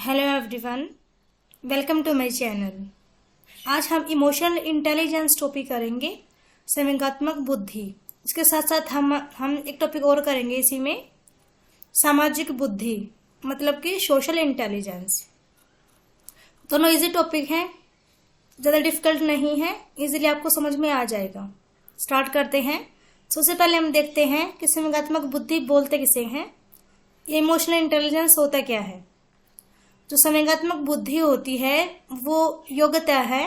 Hello everyone, welcome to my channel. आज हम emotional intelligence topic करेंगे, संवेगात्मक बुद्धि। इसके साथ साथ हम एक टॉपिक और करेंगे इसी में, सामाजिक बुद्धि मतलब कि सोशल इंटेलिजेंस। दोनों इजी टॉपिक हैं, ज़्यादा डिफिकल्ट नहीं है, इजीली आपको समझ में आ जाएगा। स्टार्ट करते हैं। सबसे पहले हम देखते हैं कि संवेगात्मक बुद्धि बोलते किसे हैं, ये इमोशनल इंटेलिजेंस होता क्या है। जो संवेगात्मक बुद्धि होती है वो योग्यता है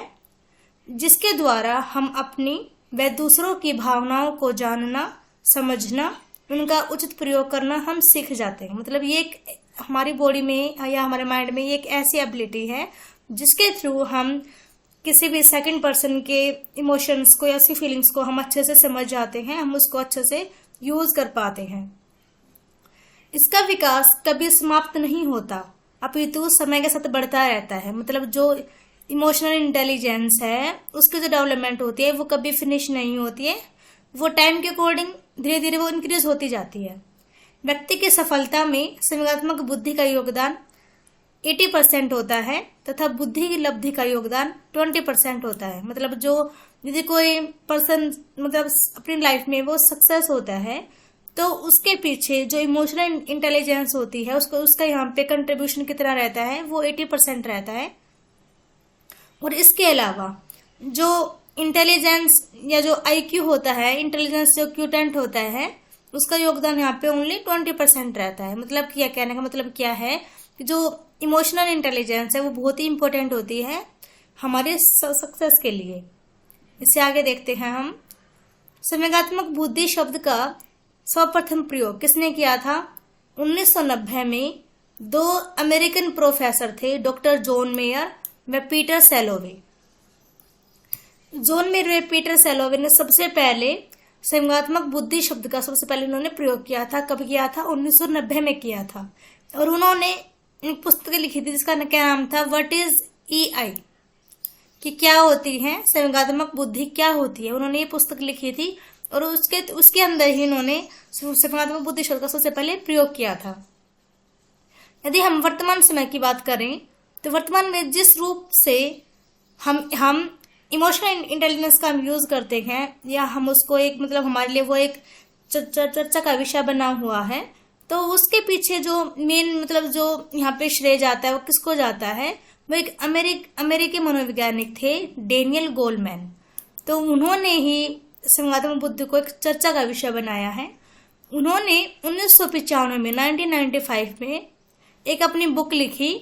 जिसके द्वारा हम अपनी व दूसरों की भावनाओं को जानना, समझना, उनका उचित प्रयोग करना हम सीख जाते हैं। मतलब ये एक हमारी बॉडी में या हमारे माइंड में ये एक ऐसी एबिलिटी है जिसके थ्रू हम किसी भी सेकंड पर्सन के इमोशंस को या उसकी फीलिंग्स को हम अच्छे से समझ जाते हैं, हम उसको अच्छे से यूज कर पाते हैं। इसका विकास कभी समाप्त नहीं होता, अपितु समय के साथ बढ़ता रहता है। मतलब जो इमोशनल इंटेलिजेंस है उसकी जो डेवलपमेंट होती है वो कभी फिनिश नहीं होती है, वो टाइम के अकॉर्डिंग धीरे धीरे वो इंक्रीज होती जाती है। व्यक्ति की सफलता में संवेगात्मक बुद्धि का योगदान 80% होता है तथा बुद्धि की लब्धि का योगदान 20% होता है। मतलब जो यदि कोई पर्सन मतलब अपनी लाइफ में वो सक्सेस होता है तो उसके पीछे जो इमोशनल इंटेलिजेंस होती है उसका यहाँ पे कंट्रीब्यूशन कितना रहता है, वो 80% रहता है। और इसके अलावा जो इंटेलिजेंस या जो आईक्यू होता है, इंटेलिजेंस जो क्यूटेंट होता है, उसका योगदान यहाँ पे ओनली 20% रहता है। मतलब क्या कहने का मतलब क्या है कि जो इमोशनल इंटेलिजेंस है वो बहुत ही इंपॉर्टेंट होती है हमारे सक्सेस के लिए। इससे आगे देखते हैं हम। संवेगात्मक बुद्धि शब्द का सर्वप्रथम प्रयोग किसने किया था? 1990 में दो अमेरिकन प्रोफेसर थे, डॉक्टर जॉन मेयर व पीटर सैलोवे। जॉन मेयर व पीटर सैलोवे ने सबसे पहले संवेगात्मक बुद्धि शब्द का सबसे पहले उन्होंने प्रयोग किया था। कब किया था? 1990 में किया था। और उन्होंने एक पुस्तक लिखी थी जिसका क्या नाम था, व्हाट इज EI, कि क्या होती है संवेगात्मक बुद्धि, क्या होती है। उन्होंने ये पुस्तक लिखी थी और उसके अंदर ही इन्होंने संवेगात्मक बुद्धि शब्द का सबसे पहले प्रयोग किया था। यदि हम वर्तमान समय की बात करें तो वर्तमान में जिस रूप से हम इमोशनल इंटेलिजेंस का हम यूज करते हैं या हम उसको एक मतलब हमारे लिए वो एक चर्चा का विषय बना हुआ है, तो उसके पीछे जो मेन मतलब जो यहाँ पे श्रेय जाता है वो किसको जाता है? वो एक अमेरिकी मनोवैज्ञानिक थे, डेनियल गोलमैन। तो उन्होंने ही संवेगात्मक बुद्धि को एक चर्चा का विषय बनाया है। उन्होंने 1995 में 1995 में एक अपनी बुक लिखी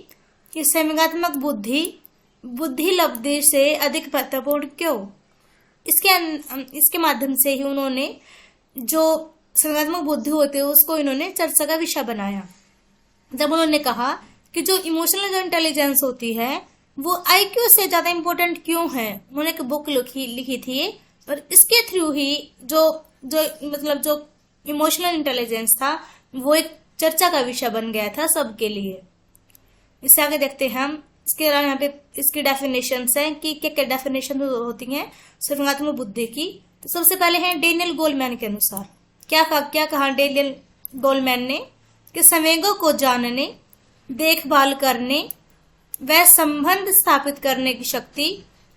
कि संवेगात्मक बुद्धि लब्धि से अधिक महत्वपूर्ण क्यों। इसके माध्यम से ही उन्होंने जो संवेगात्मक बुद्धि होती है उसको इन्होंने चर्चा का विषय बनाया। जब उन्होंने कहा कि जो इमोशनल जो इंटेलिजेंस होती है वो IQ से ज्यादा इंपॉर्टेंट क्यों है, उन्होंने एक बुक लिखी थी और इसके थ्रू ही जो इमोशनल इंटेलिजेंस था वो एक चर्चा का विषय बन गया था सबके लिए। इससे आगे देखते हैं हम। इसके अलावा यहाँ पे इसकी डेफिनेशंस हैं कि क्या क्या डेफिनेशन होती हैं संवेगात्मक बुद्धि की। तो सबसे पहले है डेनियल गोलमैन के अनुसार क्या कहा डेनियल गोलमैन ने कि संवेगों को जानने, देखभाल करने व संबंध स्थापित करने की शक्ति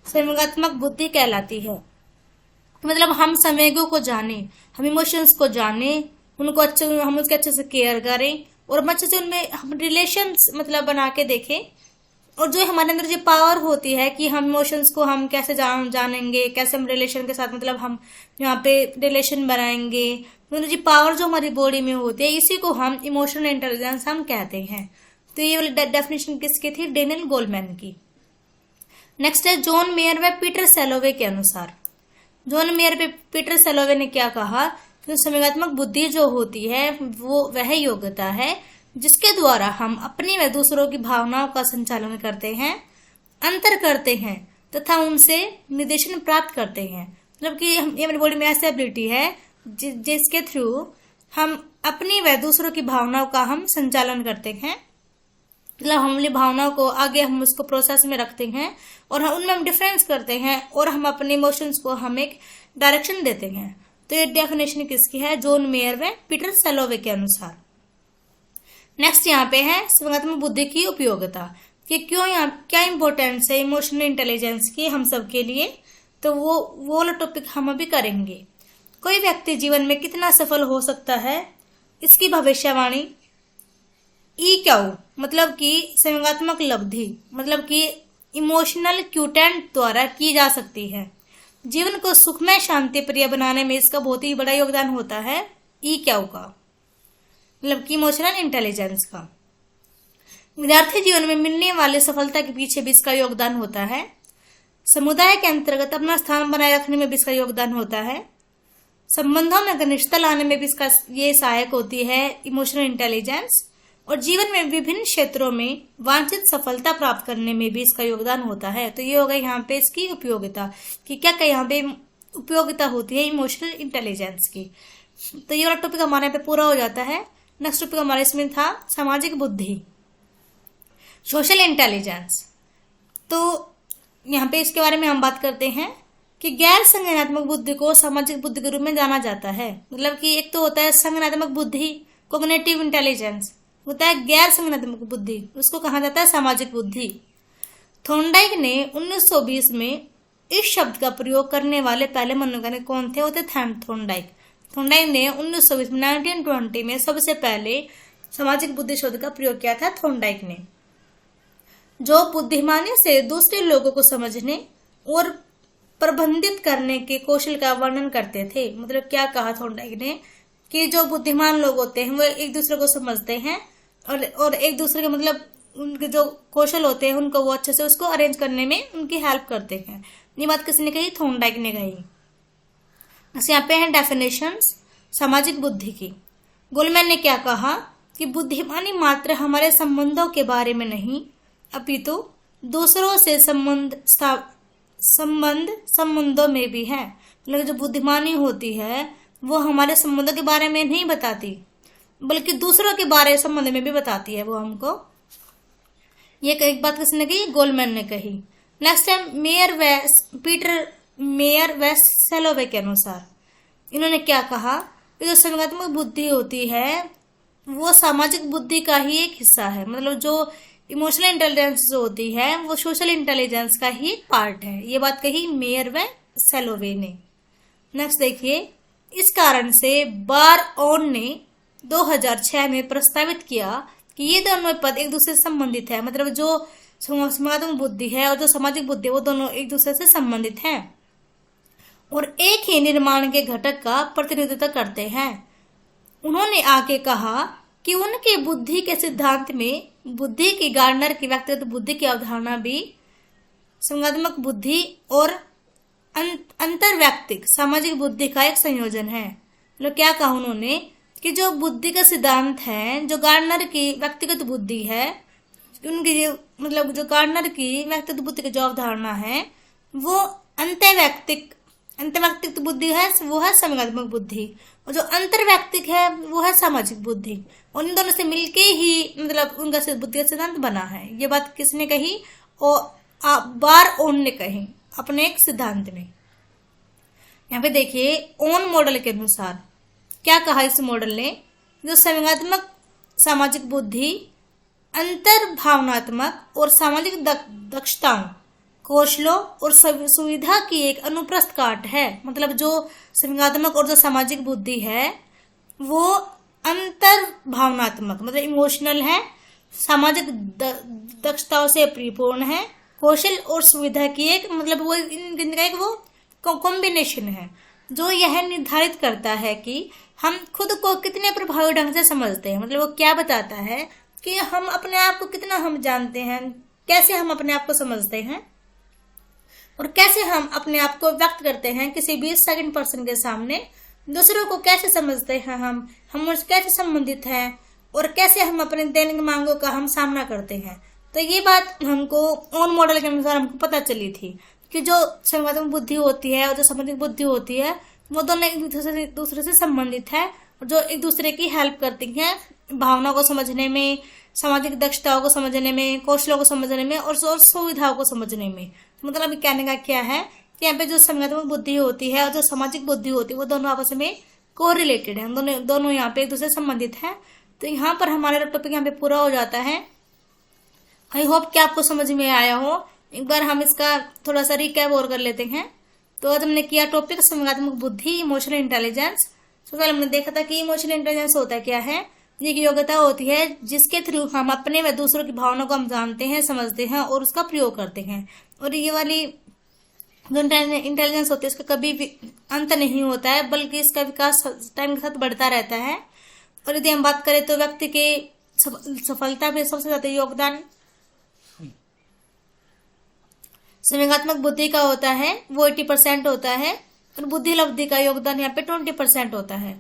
संवेगात्मक बुद्धि कहलाती है। मतलब हम संवेगों को जाने, हम इमोशंस को जाने, उनको हम उसके अच्छे से केयर करें और हम अच्छे से उनमें हम रिलेशंस मतलब बना के देखें। और जो हमारे अंदर जो पावर होती है कि हम इमोशंस को हम कैसे जानेंगे, कैसे हम रिलेशन के साथ मतलब हम यहाँ पे रिलेशन बनाएंगे, मतलब जो पावर जो हमारी बॉडी में होती है इसी को हम इमोशनल इंटेलिजेंस हम कहते हैं। तो ये वाली डेफिनेशन किसकी थी? डेनियल गोलमैन की। नेक्स्ट है जॉन मेयर व पीटर सैलोवे के अनुसार। जॉन मेयर पे पीटर सैलोवे ने क्या कहा कि संवेगात्मक बुद्धि जो होती है वो वह योग्यता है जिसके द्वारा हम अपनी व दूसरों की भावनाओं का संचालन करते हैं, अंतर करते हैं तथा उनसे निर्देशन प्राप्त करते हैं। मतलब कि ये हमारी बॉडी में ऐसी एबिलिटी है जिसके थ्रू हम अपनी व दूसरों की भावनाओं का हम संचालन करते हैं। मतलब हमारी भावनाओं को आगे हम उसको प्रोसेस में रखते हैं और उनमें हम डिफरेंस करते हैं और हम अपने इमोशंस को हम एक डायरेक्शन देते हैं। तो ये डेफिनेशन किसकी है? जॉन मेयर व पीटर सैलोवे के अनुसार। नेक्स्ट यहाँ पे है संज्ञानात्मक बुद्धि की उपयोगिता, कि क्यों यहाँ क्या इंपॉर्टेंस है इमोशनल इंटेलिजेंस की हम सब के लिए, तो वो वाला टॉपिक हम अभी करेंगे। कोई व्यक्ति जीवन में कितना सफल हो सकता है, इसकी भविष्यवाणी EQ मतलब कि संज्ञानात्मक लब्धि मतलब कि इमोशनल क्यूटेंट द्वारा की जा सकती है। जीवन को सुखमय शांति प्रिय बनाने में इसका बहुत ही बड़ा योगदान होता है EQ का, मतलब कि इमोशनल इंटेलिजेंस का। विद्यार्थी जीवन में मिलने वाली सफलता के पीछे भी इसका योगदान होता है। समुदाय के अंतर्गत अपना स्थान बनाए रखने में भी इसका योगदान होता है। संबंधों में घनिष्ठता लाने में भी इसका ये सहायक होती है इमोशनल इंटेलिजेंस। और जीवन में विभिन्न क्षेत्रों में वांछित सफलता प्राप्त करने में भी इसका योगदान होता है। तो ये हो गई यहाँ पे इसकी उपयोगिता, कि क्या क्या यहाँ पे उपयोगिता होती है इमोशनल इंटेलिजेंस की। तो ये वाला टॉपिक हमारे पे पूरा हो जाता है। नेक्स्ट टॉपिक हमारे इसमें था सामाजिक बुद्धि, सोशल इंटेलिजेंस। तो यहाँ पे इसके बारे में हम बात करते हैं कि गैर संज्ञानात्मक बुद्धि को सामाजिक बुद्धि के रूप में जाना जाता है। मतलब कि एक तो होता है संज्ञानात्मक बुद्धि, कोग्निटिव इंटेलिजेंस, होता है गैर संज्ञानात्मक बुद्धि, उसको कहा जाता है सामाजिक बुद्धि। थॉर्नडाइक ने 1920 में इस शब्द का प्रयोग करने वाले पहले मनोवैज्ञानिक कौन थे? वो थे थॉर्नडाइक। थॉर्नडाइक ने 1920 में 1920 में सबसे पहले सामाजिक बुद्धि शब्द का प्रयोग किया था थॉर्नडाइक ने, जो बुद्धिमानी से दूसरे लोगों को समझने और प्रबंधित करने के कौशल का वर्णन करते थे। मतलब क्या कहा थॉर्नडाइक ने कि जो बुद्धिमान लोग होते हैं वो एक दूसरे को समझते हैं और एक दूसरे के मतलब उनके जो कौशल होते हैं उनको वो अच्छे से उसको अरेंज करने में उनकी हेल्प करते हैं। ये बात किसने कही? थॉर्नडाइक ने कही। यहाँ पे है डेफिनेशंस सामाजिक बुद्धि की। गोलमैन ने क्या कहा कि बुद्धिमानी मात्र हमारे संबंधों के बारे में नहीं, अपितु दूसरों से संबंधों में भी है। मतलब जो बुद्धिमानी होती है वो हमारे संबंधों के बारे में नहीं बताती, बल्कि दूसरों के बारे संबंध में भी बताती है वो हमको। ये एक बात किसने कही? गोलमैन ने कही। नेक्स्ट है पीटर मेयर वेस्ट सेलोवे के अनुसार इन्होंने क्या कहा कि जो संज्ञानात्मक बुद्धि होती है वो सामाजिक बुद्धि का ही एक हिस्सा है। मतलब जो इमोशनल इंटेलिजेंस जो होती है वो सोशल इंटेलिजेंस का ही एक पार्ट है। ये बात कही मेयर व सेलोवे ने। नेक्स्ट देखिए, इस कारण से बारओन ने 2006 में प्रस्तावित किया कि ये दोनों पद एक दूसरे से संबंधित है। मतलब जो संज्ञानात्मक बुद्धि है और जो सामाजिक बुद्धि है वो दोनों एक दूसरे से संबंधित हैं और एक ही निर्माण के घटक का प्रतिनिधित्व करते हैं। उन्होंने आगे कहा कि उनके बुद्धि के सिद्धांत में बुद्धि की गार्डनर की व्यक्तिगत बुद्धि की अवधारणा भी संज्ञानात्मक बुद्धि और अंतर्वैयक्तिक सामाजिक बुद्धि का एक संयोजन है। मतलब क्या कहा उन्होंने कि जो बुद्धि का सिद्धांत है, जो गार्डनर की व्यक्तिगत बुद्धि है, उनकी मतलब जो गार्डनर की व्यक्तिगत बुद्धि की जो अवधारणा है वो अंतर्वैयक्तिक बुद्धि है, वो है संज्ञानात्मक बुद्धि, और जो अंतर्वैयक्तिक है वो है सामाजिक बुद्धि। और इन दोनों से मिलके ही मतलब उनका बुद्धि का सिद्धांत बना है। ये बात किसने कही? और बारओन ने कही अपने एक सिद्धांत में। यहाँ पे देखिए, ओन मॉडल के अनुसार क्या कहा इस मॉडल ने? जो संज्ञानात्मक सामाजिक बुद्धि अंतर्भावनात्मक और सामाजिक दक्षताओं, कौशलों और सुविधा की एक अनुप्रस्थ काट है। मतलब जो संज्ञानात्मक और जो सामाजिक बुद्धि है वो अंतर्भावनात्मक मतलब इमोशनल है, सामाजिक दक्षताओं से परिपूर्ण है, कौशल और सुविधा की एक मतलब वो इनका एक वो कॉम्बिनेशन है जो यह निर्धारित करता है कि हम खुद को कितने प्रभावी ढंग से समझते हैं। मतलब वो क्या बताता है कि हम अपने आप को कितना हम जानते हैं, कैसे हम अपने आप को समझते हैं और कैसे हम अपने आप को व्यक्त करते हैं किसी भी सेकंड पर्सन के सामने, दूसरों को कैसे समझते हैं, हम उससे कैसे संबंधित हैं और कैसे हम अपने दैनिक मांगों का हम सामना करते हैं। तो ये बात हमको ओन मॉडल के अनुसार हमको पता चली थी कि जो संज्ञानात्मक बुद्धि होती है और जो सामाजिक बुद्धि होती है वो दोनों एक दूसरे से संबंधित है, जो एक दूसरे की हेल्प करती हैं भावनाओं को समझने में, सामाजिक दक्षताओं को समझने में, कौशलों को समझने में और सुविधाओं को समझने में। मतलब कहने का क्या है कि यहाँ पे जो संज्ञानात्मक बुद्धि होती है और जो सामाजिक बुद्धि होती है वो दोनों आपस में कोरिलेटेड है, दोनों यहाँ पे एक दूसरे से संबंधित है। तो यहाँ पर हमारा टॉपिक यहाँ पे पूरा हो जाता है। आई होप कि आपको समझ में आया हो। एक बार हम इसका थोड़ा सा रिकैप और कर लेते हैं। तो आज हमने किया टॉपिक संवेगात्मक बुद्धि, इमोशनल इंटेलिजेंस। तो पहले हमने देखा था कि इमोशनल इंटेलिजेंस होता है क्या है। ये योग्यता होती है जिसके थ्रू हम अपने व दूसरों की भावनाओं को हम जानते हैं, समझते हैं और उसका प्रयोग करते हैं। और ये वाली जो इंटेलिजेंस होती है इसका कभी भी अंत नहीं होता है, बल्कि इसका विकास टाइम के साथ बढ़ता रहता है। और यदि हम बात करें तो व्यक्ति के सफलता में सबसे ज्यादा योगदान संवेगात्मक बुद्धि का होता है, वो 80% होता है। और बुद्धि लब्धि का योगदान यहाँ पे 20% होता है।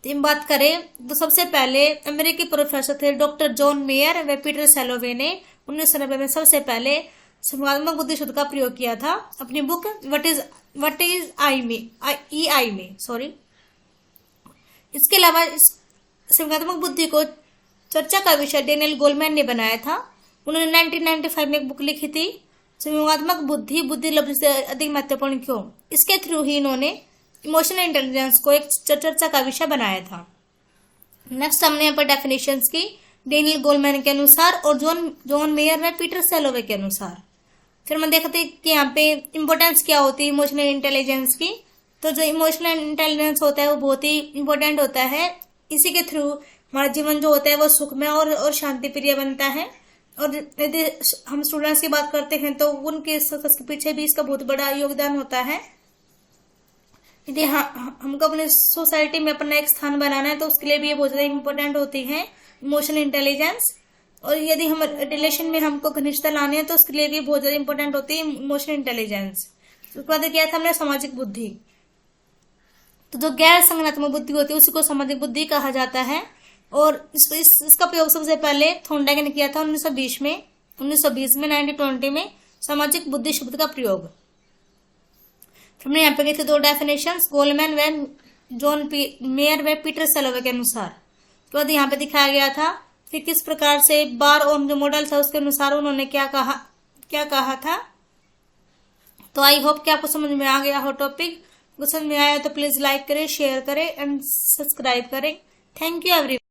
तो हम बात करें तो सबसे पहले अमेरिकी प्रोफेसर थे डॉक्टर जॉन मेयर व पीटर सैलोवे ने 1990 में सबसे पहले संवेगात्मक बुद्धि शब्द का प्रयोग किया था अपनी बुक व्हाट इज आई में सॉरी। इसके अलावा इस संवेगात्मक बुद्धि को चर्चा का विषय डेनियल गोलमैन ने बनाया था। उन्होंने 1995 में एक बुक लिखी थी, संवेगात्मक बुद्धि बुद्धि लब्धि से अधिक महत्वपूर्ण क्यों। इसके थ्रू ही इन्होंने इमोशनल इंटेलिजेंस को एक चर्चा का विषय बनाया था। नेक्स्ट हमने यहाँ पर डेफिनेशंस की डेनियल गोलमैन के अनुसार और जॉन मेयर व पीटर सैलोवे के अनुसार। फिर हम देखते हैं कि यहाँ पे इम्पोर्टेंस क्या होती है इमोशनल इंटेलिजेंस की। तो जो इमोशनल इंटेलिजेंस होता है वो बहुत ही इंपॉर्टेंट होता है। इसी के थ्रू हमारा जीवन जो होता है वो सुखमय और शांति प्रिय बनता है। और यदि हम स्टूडेंट्स की बात करते हैं तो उनके सक्सेस के पीछे भी इसका बहुत बड़ा योगदान होता है। यदि हमको अपने सोसाइटी में अपना एक स्थान बनाना है तो उसके लिए भी ये बहुत ज्यादा इम्पोर्टेंट होती है इमोशनल इंटेलिजेंस। और यदि हम रिलेशन में हमको घनिष्ठता लानी है तो उसके लिए भी बहुत ज्यादा इंपॉर्टेंट होती है इमोशनल इंटेलिजेंस। उसके बाद किया था हमने सामाजिक बुद्धि। तो जो गैर संज्ञानात्मक बुद्धि होती है उसी को सामाजिक बुद्धि कहा जाता है। और इसका प्रयोग सबसे पहले थॉर्नडाइक ने किया था 1920 में 1920 में सामाजिक बुद्धि शब्द का प्रयोग। हमने यहाँ पे गए थे 2 डेफिनेशंस गोलमैन व जॉन मेयर व पीटर सैलोवे के अनुसार। तो बाद यहाँ पे दिखाया गया था कि किस प्रकार से बार और जो मॉडल था उसके अनुसार उन्होंने क्या कहा था। तो आई होप कि आपको समझ में आ गया हो टॉपिक। समझ में आया तो प्लीज लाइक करें, शेयर करें एंड सब्सक्राइब करें। Thank you everyone.